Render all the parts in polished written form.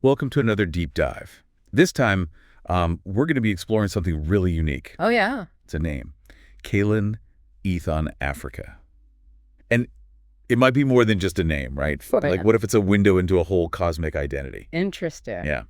Welcome to another deep dive. This time, we're going to be exploring something really unique. Oh, yeah. It's a name. Kaylinn Ethon Africa. And it might be more than just a name, right? Like, what if it's a window into a whole cosmic identity? Interesting. Yeah.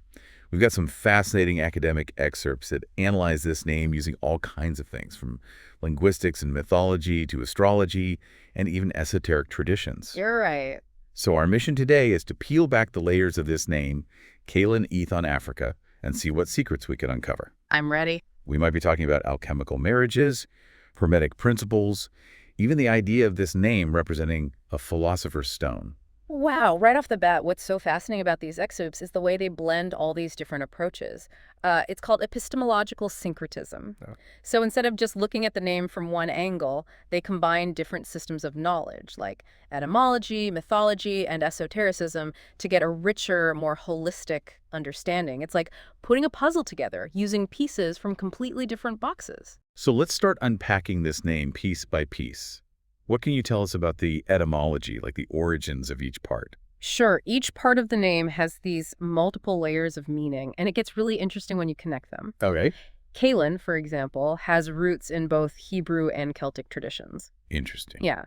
We've got some fascinating academic excerpts that analyze this name using all kinds of things, from linguistics and mythology to astrology and even esoteric traditions. You're right. So our mission today is to peel back the layers of this name, Kaylinn Ethon Africa, and see what secrets we can uncover. I'm ready. We might be talking about alchemical marriages, hermetic principles, even the idea of this name representing a philosopher's stone. Wow. Right off the bat, what's so fascinating about these excerpts is the way they blend all these different approaches. It's called epistemological syncretism. Oh. So instead of just looking at the name from one angle, they combine different systems of knowledge, like etymology, mythology, and esotericism, to get a richer, more holistic understanding. It's like putting a puzzle together using pieces from completely different boxes. So let's start unpacking this name piece by piece. What can you tell us about the etymology, like the origins of each part? Sure, each part of the name has these multiple layers of meaning, and it gets really interesting when you connect them. Okay. Kaylinn, for example, has roots in both Hebrew and Celtic traditions. Interesting. Yeah.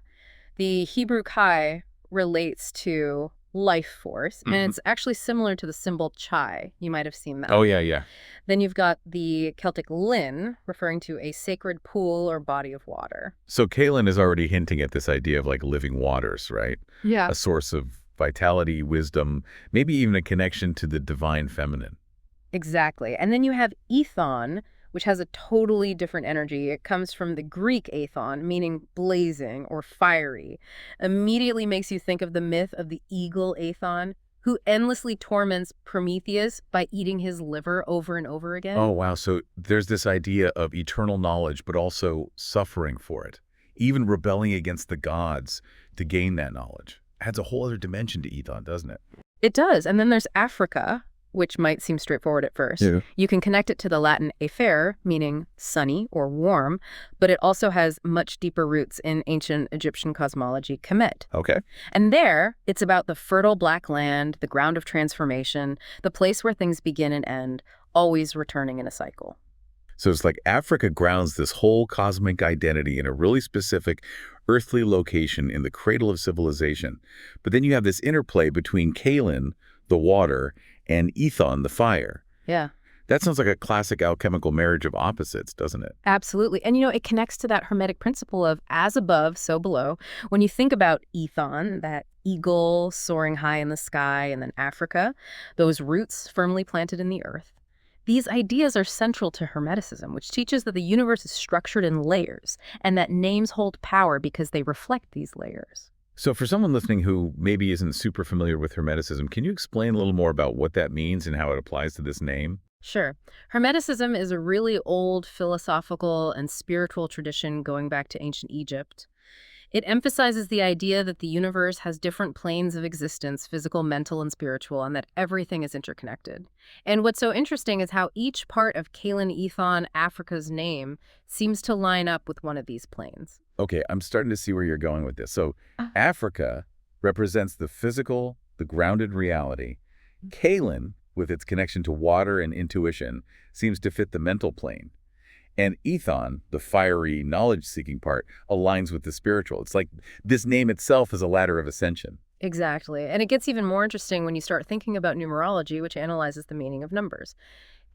The Hebrew Kai relates to life force, and it's actually similar to the symbol Chai. You might have seen that. Oh, yeah. Then you've got the Celtic Lyn, referring to a sacred pool or body of water. So Kaylinn is already hinting at this idea of like living waters, right? Yeah. A source of vitality, wisdom, maybe even a connection to the divine feminine. Exactly. And then you have Ethon, which has a totally different energy. It comes from the Greek ethon, meaning blazing or fiery. Immediately makes you think of the myth of the eagle Ethon, who endlessly torments Prometheus by eating his liver over and over again. Oh, wow. So there's this idea of eternal knowledge, but also suffering for it, even rebelling against the gods to gain that knowledge. Adds a whole other dimension to Ethon, doesn't it? It does. And then there's Africa, which might seem straightforward at first. Yeah. You can connect it to the Latin afer, meaning sunny or warm, but it also has much deeper roots in ancient Egyptian cosmology, Kemet. Okay. And there, it's about the fertile black land, the ground of transformation, the place where things begin and end, always returning in a cycle. So it's like Africa grounds this whole cosmic identity in a really specific earthly location in the cradle of civilization. But then you have this interplay between Kaylinn, the water, and Ethon, the fire. Yeah. That sounds like a classic alchemical marriage of opposites, doesn't it? Absolutely. And, it connects to that Hermetic principle of as above, so below. When you think about Ethon, that eagle soaring high in the sky, and then Africa, those roots firmly planted in the earth, these ideas are central to Hermeticism, which teaches that the universe is structured in layers and that names hold power because they reflect these layers. So for someone listening who maybe isn't super familiar with Hermeticism, can you explain a little more about what that means and how it applies to this name? Sure. Hermeticism is a really old philosophical and spiritual tradition going back to ancient Egypt. It emphasizes the idea that the universe has different planes of existence, physical, mental, and spiritual, and that everything is interconnected. And what's so interesting is how each part of Kaylinn Ethon Africa's name seems to line up with one of these planes. Okay, I'm starting to see where you're going with this. So Africa represents the physical, the grounded reality. Kaylinn, with its connection to water and intuition, seems to fit the mental plane. And Ethon, the fiery, knowledge-seeking part, aligns with the spiritual. It's like this name itself is a ladder of ascension. Exactly. And it gets even more interesting when you start thinking about numerology, which analyzes the meaning of numbers.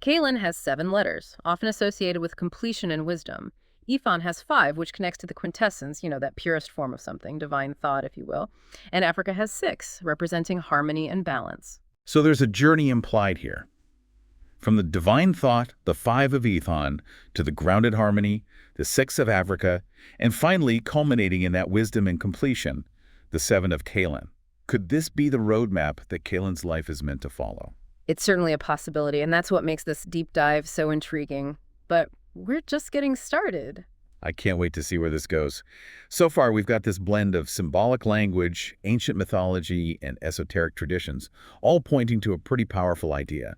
Kaylinn has 7 letters, often associated with completion and wisdom. Ethon has 5, which connects to the quintessence, that purest form of something, divine thought, if you will. And Africa has 6, representing harmony and balance. So there's a journey implied here. From the divine thought, the 5 of Ethon, to the grounded harmony, the 6 of Africa, and finally culminating in that wisdom and completion, the 7 of Kaylinn. Could this be the roadmap that Kaylinn's life is meant to follow? It's certainly a possibility, and that's what makes this deep dive so intriguing. But we're just getting started. I can't wait to see where this goes. So far, we've got this blend of symbolic language, ancient mythology, and esoteric traditions, all pointing to a pretty powerful idea.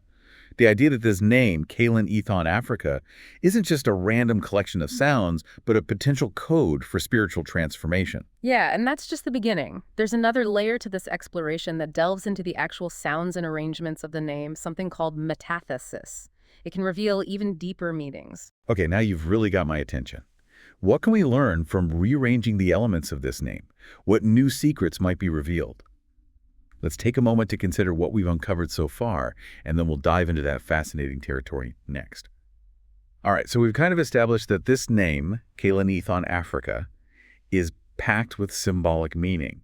The idea that this name, Kaylinn Ethon Africa, isn't just a random collection of sounds, but a potential code for spiritual transformation. Yeah, and that's just the beginning. There's another layer to this exploration that delves into the actual sounds and arrangements of the name, something called metathesis. It can reveal even deeper meanings. Okay, now you've really got my attention. What can we learn from rearranging the elements of this name? What new secrets might be revealed? Let's take a moment to consider what we've uncovered so far, and then we'll dive into that fascinating territory next. All right, so we've kind of established that this name, Kaylinn Ethon Africa, is packed with symbolic meaning.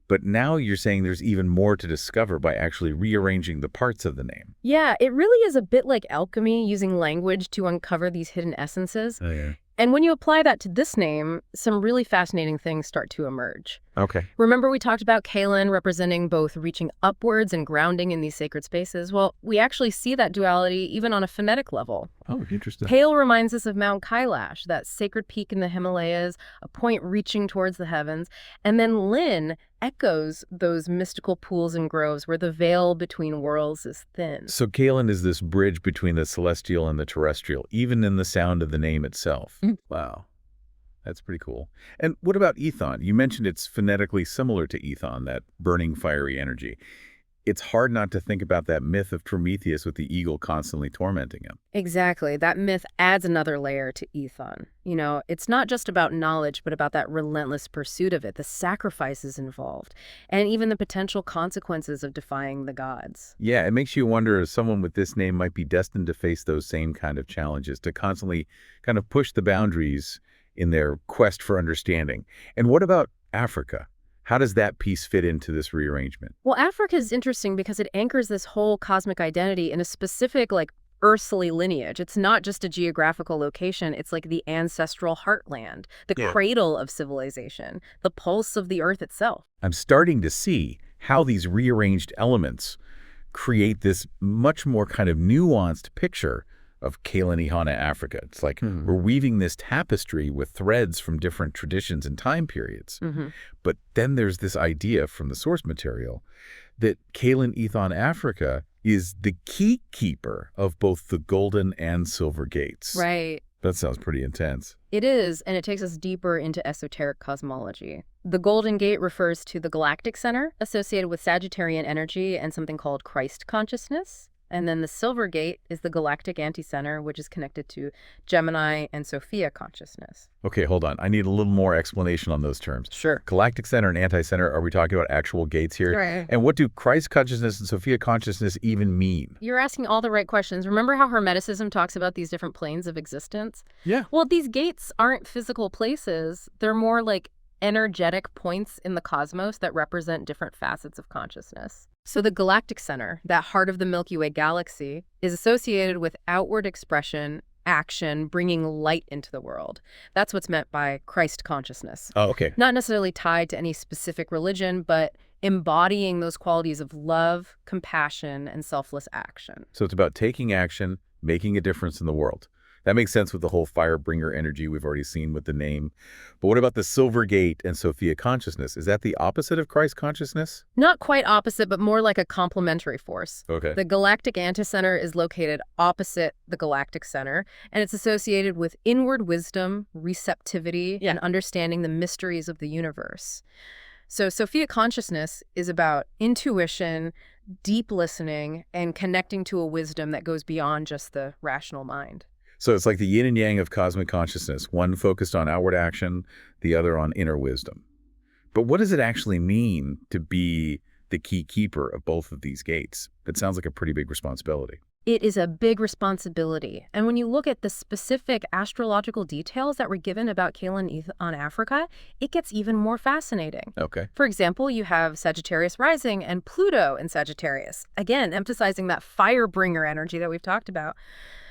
But now you're saying there's even more to discover by actually rearranging the parts of the name. Yeah, it really is a bit like alchemy, using language to uncover these hidden essences. Oh, yeah. And when you apply that to this name, some really fascinating things start to emerge. Okay. Remember we talked about Kaylinn representing both reaching upwards and grounding in these sacred spaces? Well, we actually see that duality even on a phonetic level. Oh, interesting. Kale reminds us of Mount Kailash, that sacred peak in the Himalayas, a point reaching towards the heavens. And then Lin echoes those mystical pools and groves where the veil between worlds is thin. So Kaylinn is this bridge between the celestial and the terrestrial, even in the sound of the name itself. Wow. That's pretty cool. And what about Ethon? You mentioned it's phonetically similar to Ethon, that burning fiery energy. It's hard not to think about that myth of Prometheus with the eagle constantly tormenting him. Exactly. That myth adds another layer to Ethon. You know, it's not just about knowledge, but about that relentless pursuit of it, the sacrifices involved, and even the potential consequences of defying the gods. Yeah, it makes you wonder if someone with this name might be destined to face those same kind of challenges, to constantly kind of push the boundaries in their quest for understanding. And what about Africa? How does that piece fit into this rearrangement? Well, Africa is interesting because it anchors this whole cosmic identity in a specific, earthly lineage. It's not just a geographical location. It's like the ancestral heartland, the cradle of civilization, the pulse of the earth itself. I'm starting to see how these rearranged elements create this much more kind of nuanced picture of Kaylinn Ethon Africa. It's like we're weaving this tapestry with threads from different traditions and time periods. But then there's this idea from the source material that Kaylinn Ethon Africa is the key keeper of both the golden and silver gates. Right. That sounds pretty intense. It is, and it takes us deeper into esoteric cosmology. The Golden Gate refers to the Galactic Center, associated with Sagittarian energy and something called Christ Consciousness. And then the Silver Gate is the Galactic Anticenter, which is connected to Gemini and Sophia Consciousness. Okay, hold on. I need a little more explanation on those terms. Sure. Galactic Center and Anticenter, are we talking about actual gates here? Right. And what do Christ Consciousness and Sophia Consciousness even mean? You're asking all the right questions. Remember how Hermeticism talks about these different planes of existence? Yeah. Well, these gates aren't physical places. They're more like energetic points in the cosmos that represent different facets of consciousness. So the Galactic Center, that heart of the Milky Way galaxy, is associated with outward expression, action, bringing light into the world. That's what's meant by Christ consciousness. Oh, okay. Not necessarily tied to any specific religion, but embodying those qualities of love, compassion, and selfless action. So it's about taking action, making a difference in the world. That makes sense with the whole fire-bringer energy we've already seen with the name. But what about the Silver Gate and Sophia Consciousness? Is that the opposite of Christ Consciousness? Not quite opposite, but more like a complementary force. Okay. The Galactic Anticenter is located opposite the Galactic Center, and it's associated with inward wisdom, receptivity, and understanding the mysteries of the universe. So Sophia Consciousness is about intuition, deep listening, and connecting to a wisdom that goes beyond just the rational mind. So it's like the yin and yang of cosmic consciousness, one focused on outward action, the other on inner wisdom. But what does it actually mean to be the key keeper of both of these gates? It sounds like a pretty big responsibility. It is a big responsibility. And when you look at the specific astrological details that were given about Kaylinn Ethon Africa, it gets even more fascinating. Okay. For example, you have Sagittarius Rising and Pluto in Sagittarius, again, emphasizing that fire-bringer energy that we've talked about.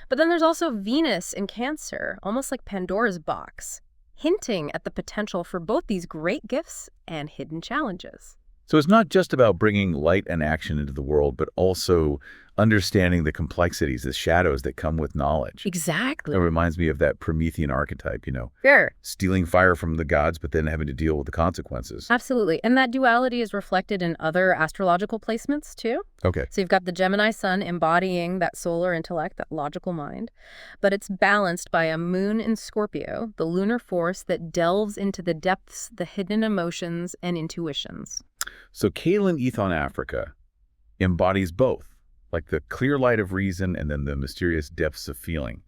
But then there's also Venus in Cancer, almost like Pandora's box, hinting at the potential for both these great gifts and hidden challenges. So it's not just about bringing light and action into the world, but also understanding the complexities, the shadows that come with knowledge. Exactly. It reminds me of that Promethean archetype, Sure. stealing fire from the gods, but then having to deal with the consequences. Absolutely. And that duality is reflected in other astrological placements, too. Okay. So you've got the Gemini sun embodying that solar intellect, that logical mind, but it's balanced by a moon in Scorpio, the lunar force that delves into the depths, the hidden emotions, and intuitions. So Kaylinn Ethon Africa embodies both, like the clear light of reason and then the mysterious depths of feeling.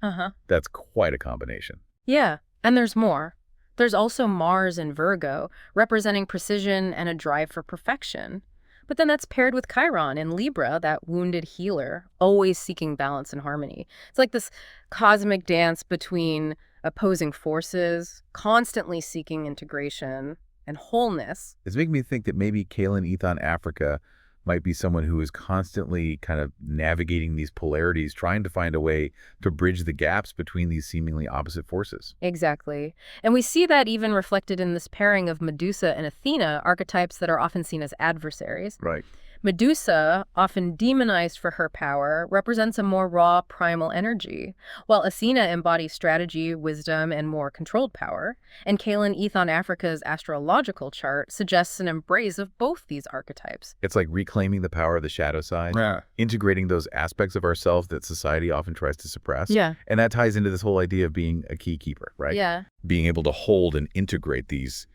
That's quite a combination. Yeah, and there's more. There's also Mars in Virgo, representing precision and a drive for perfection. But then that's paired with Chiron in Libra, that wounded healer, always seeking balance and harmony. It's like this cosmic dance between opposing forces, constantly seeking integration and wholeness. It's making me think that maybe Kaylinn Ethon Africa might be someone who is constantly kind of navigating these polarities, trying to find a way to bridge the gaps between these seemingly opposite forces. Exactly. And we see that even reflected in this pairing of Medusa and Athena, archetypes that are often seen as adversaries. Right. Medusa, often demonized for her power, represents a more raw, primal energy, while Athena embodies strategy, wisdom, and more controlled power. And Kaylinn Ethon Africa's astrological chart suggests an embrace of both these archetypes. It's like reclaiming the power of the shadow side, integrating those aspects of ourselves that society often tries to suppress. Yeah. And that ties into this whole idea of being a key keeper, right? Yeah. Being able to hold and integrate these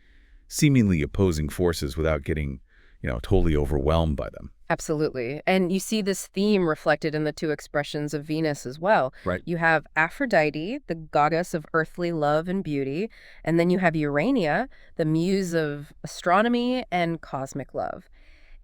seemingly opposing forces without getting totally overwhelmed by them. Absolutely. And you see this theme reflected in the two expressions of Venus as well. Right. You have Aphrodite, the goddess of earthly love and beauty, and then you have Urania, the muse of astronomy and cosmic love.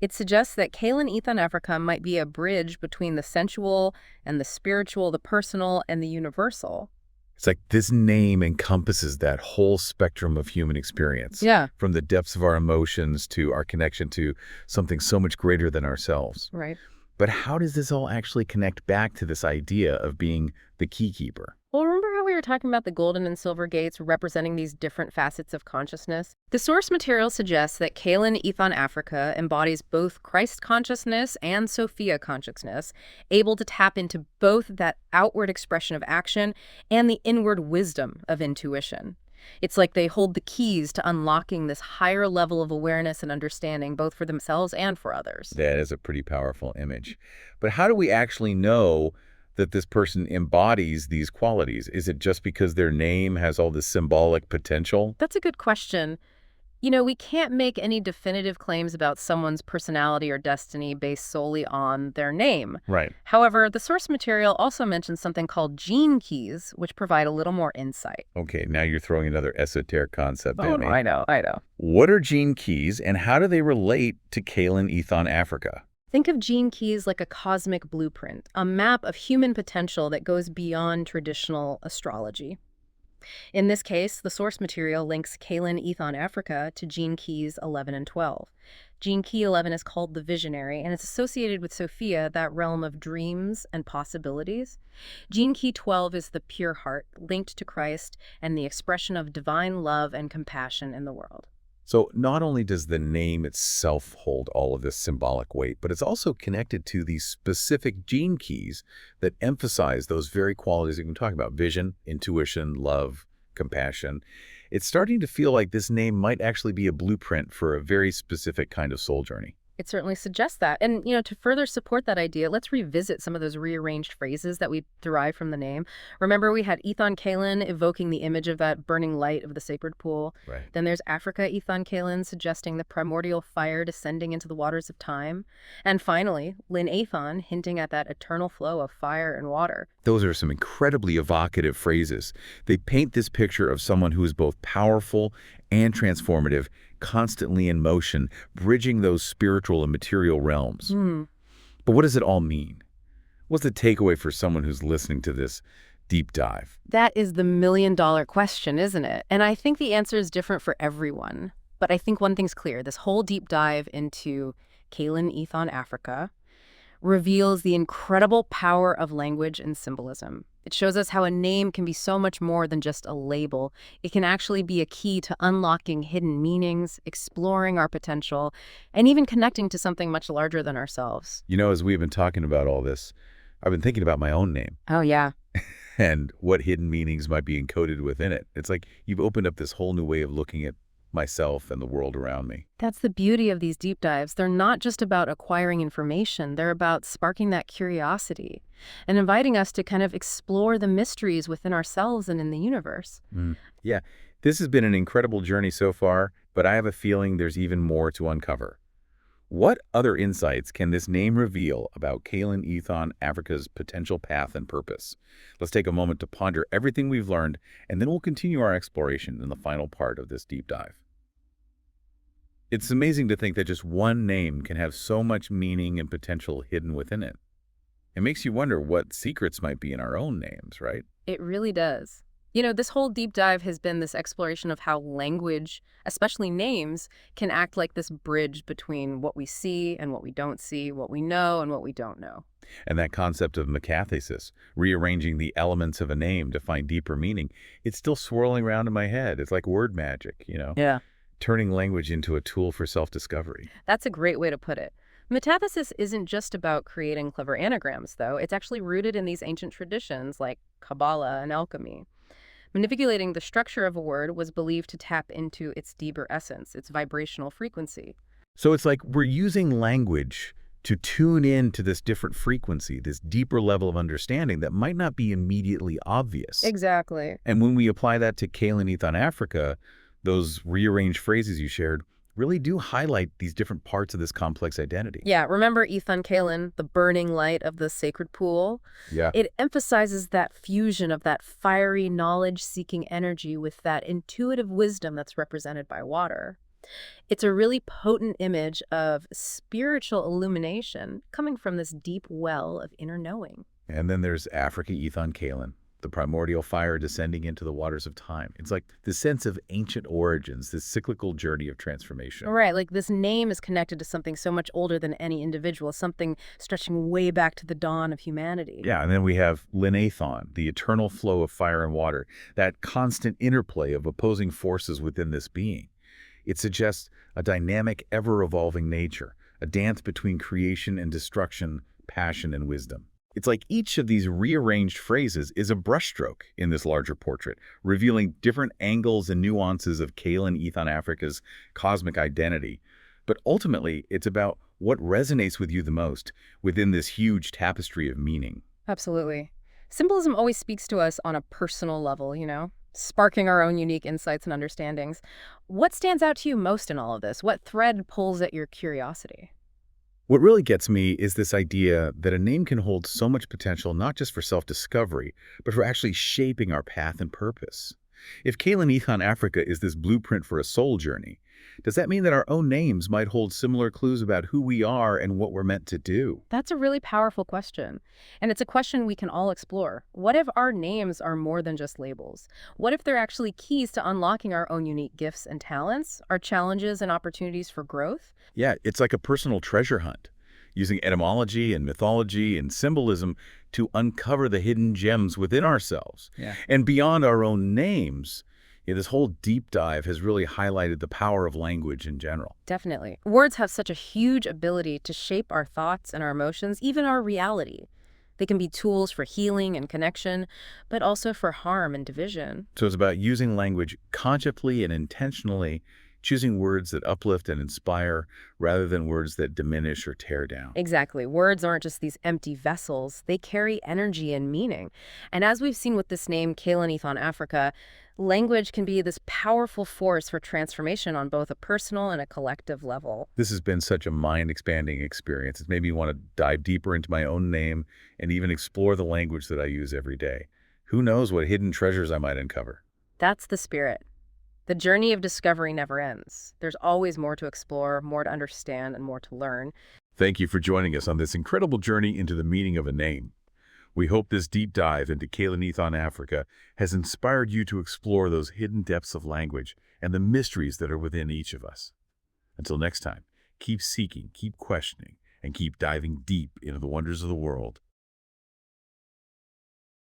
It suggests that Kaylinn Ethon Africa might be a bridge between the sensual and the spiritual, the personal and the universal. It's like this name encompasses that whole spectrum of human experience. Yeah. From the depths of our emotions to our connection to something so much greater than ourselves. Right. But how does this all actually connect back to this idea of being the key keeper? Well, remember how we were talking about the golden and silver gates representing these different facets of consciousness? The source material suggests that Kaylinn Ethon Africa embodies both Christ consciousness and Sophia consciousness, able to tap into both that outward expression of action and the inward wisdom of intuition. It's like they hold the keys to unlocking this higher level of awareness and understanding, both for themselves and for others. That is a pretty powerful image. But how do we actually know that this person embodies these qualities? Is it just because their name has all this symbolic potential? That's a good question. We can't make any definitive claims about someone's personality or destiny based solely on their name. Right. However, the source material also mentions something called gene keys, which provide a little more insight. Okay, now you're throwing another esoteric concept at me. I know. What are gene keys and how do they relate to Kaylinn Ethon Africa? Think of gene keys like a cosmic blueprint, a map of human potential that goes beyond traditional astrology. In this case, the source material links Kaylinn Ethon Africa to gene keys 11 and 12. Gene key 11 is called the visionary, and it's associated with Sophia, that realm of dreams and possibilities. Gene key 12 is the pure heart, linked to Christ and the expression of divine love and compassion in the world. So not only does the name itself hold all of this symbolic weight, but it's also connected to these specific gene keys that emphasize those very qualities that we're talking about: vision, intuition, love, compassion. It's starting to feel like this name might actually be a blueprint for a very specific kind of soul journey. It certainly suggests that. And, to further support that idea, let's revisit some of those rearranged phrases that we derive from the name. Remember, we had Ethon Kaylinn evoking the image of that burning light of the sacred pool. Right. Then there's Africa Ethon Kaylinn suggesting the primordial fire descending into the waters of time. And finally, Lynn Ethon hinting at that eternal flow of fire and water. Those are some incredibly evocative phrases. They paint this picture of someone who is both powerful and transformative, constantly in motion, bridging those spiritual and material realms. But what does it all mean? What's the takeaway for someone who's listening to this deep dive? That is the million-dollar question, isn't it? And I think the answer is different for everyone. But I think one thing's clear. This whole deep dive into Kaylinn Ethon Africa reveals the incredible power of language and symbolism. It shows us how a name can be so much more than just a label. It can actually be a key to unlocking hidden meanings, exploring our potential, and even connecting to something much larger than ourselves. You know, as we've been talking about all this, I've been thinking about my own name Oh, yeah. and what hidden meanings might be encoded within it. It's like you've opened up this whole new way of looking at myself and the world around me. That's the beauty of these deep dives. They're not just about acquiring information. They're about sparking that curiosity and inviting us to kind of explore the mysteries within ourselves and in the universe. Yeah, this has been an incredible journey so far, but I have a feeling there's even more to uncover. What other insights can this name reveal about Kaylinn Ethon Africa's potential path and purpose? Let's take a moment to ponder everything we've learned, and then we'll continue our exploration in the final part of this deep dive. It's amazing to think that just one name can have so much meaning and potential hidden within it. It makes you wonder what secrets might be in our own names, right? It really does. You know, this whole deep dive has been this exploration of how language, especially names, can act like this bridge between what we see and what we don't see, what we know and what we don't know. And that concept of metathesis, rearranging the elements of a name to find deeper meaning, it's still swirling around in my head. It's like word magic, Yeah. turning language into a tool for self-discovery. That's a great way to put it. Metathesis isn't just about creating clever anagrams, though. It's actually rooted in these ancient traditions like Kabbalah and alchemy. Manipulating the structure of a word was believed to tap into its deeper essence, its vibrational frequency. So it's like we're using language to tune in to this different frequency, this deeper level of understanding that might not be immediately obvious. Exactly. And when we apply that to Kaylinn Ethon Africa, those rearranged phrases you shared really do highlight these different parts of this complex identity. Yeah, remember Ethon Kaylinn, the burning light of the sacred pool? Yeah. It emphasizes that fusion of that fiery knowledge-seeking energy with that intuitive wisdom that's represented by water. It's a really potent image of spiritual illumination coming from this deep well of inner knowing. And then there's Africa Ethon Kaylinn, the primordial fire descending into the waters of time. It's like the sense of ancient origins, this cyclical journey of transformation. Right, like this name is connected to something so much older than any individual, something stretching way back to the dawn of humanity. Yeah, and then we have Linnathon, the eternal flow of fire and water, that constant interplay of opposing forces within this being. It suggests a dynamic, ever-evolving nature, a dance between creation and destruction, passion and wisdom. It's like each of these rearranged phrases is a brushstroke in this larger portrait, revealing different angles and nuances of Kaylinn Ethon Africa's cosmic identity. But ultimately, it's about what resonates with you the most within this huge tapestry of meaning. Absolutely. Symbolism always speaks to us on a personal level, sparking our own unique insights and understandings. What stands out to you most in all of this? What thread pulls at your curiosity? What really gets me is this idea that a name can hold so much potential not just for self-discovery, but for actually shaping our path and purpose. If Kaylinn Ethon Africa is this blueprint for a soul journey, does that mean that our own names might hold similar clues about who we are and what we're meant to do? That's a really powerful question. And it's a question we can all explore. What if our names are more than just labels? What if they're actually keys to unlocking our own unique gifts and talents, our challenges and opportunities for growth? Yeah, it's like a personal treasure hunt, using etymology and mythology and symbolism to uncover the hidden gems within ourselves. Yeah. And beyond our own names, this whole deep dive has really highlighted the power of language in general. Definitely. Words have such a huge ability to shape our thoughts and our emotions, even our reality. They can be tools for healing and connection, but also for harm and division. So it's about using language consciously and intentionally, choosing words that uplift and inspire rather than words that diminish or tear down. Exactly. Words aren't just these empty vessels. They carry energy and meaning. And as we've seen with this name, Kaylinn Ethon Africa, language can be this powerful force for transformation on both a personal and a collective level. This has been such a mind-expanding experience. It's made me want to dive deeper into my own name and even explore the language that I use every day. Who knows what hidden treasures I might uncover? That's the spirit. The journey of discovery never ends. There's always more to explore, more to understand, and more to learn. Thank you for joining us on this incredible journey into the meaning of a name. We hope this deep dive into Kaylinn Ethon Africa has inspired you to explore those hidden depths of language and the mysteries that are within each of us. Until next time, keep seeking, keep questioning, and keep diving deep into the wonders of the world.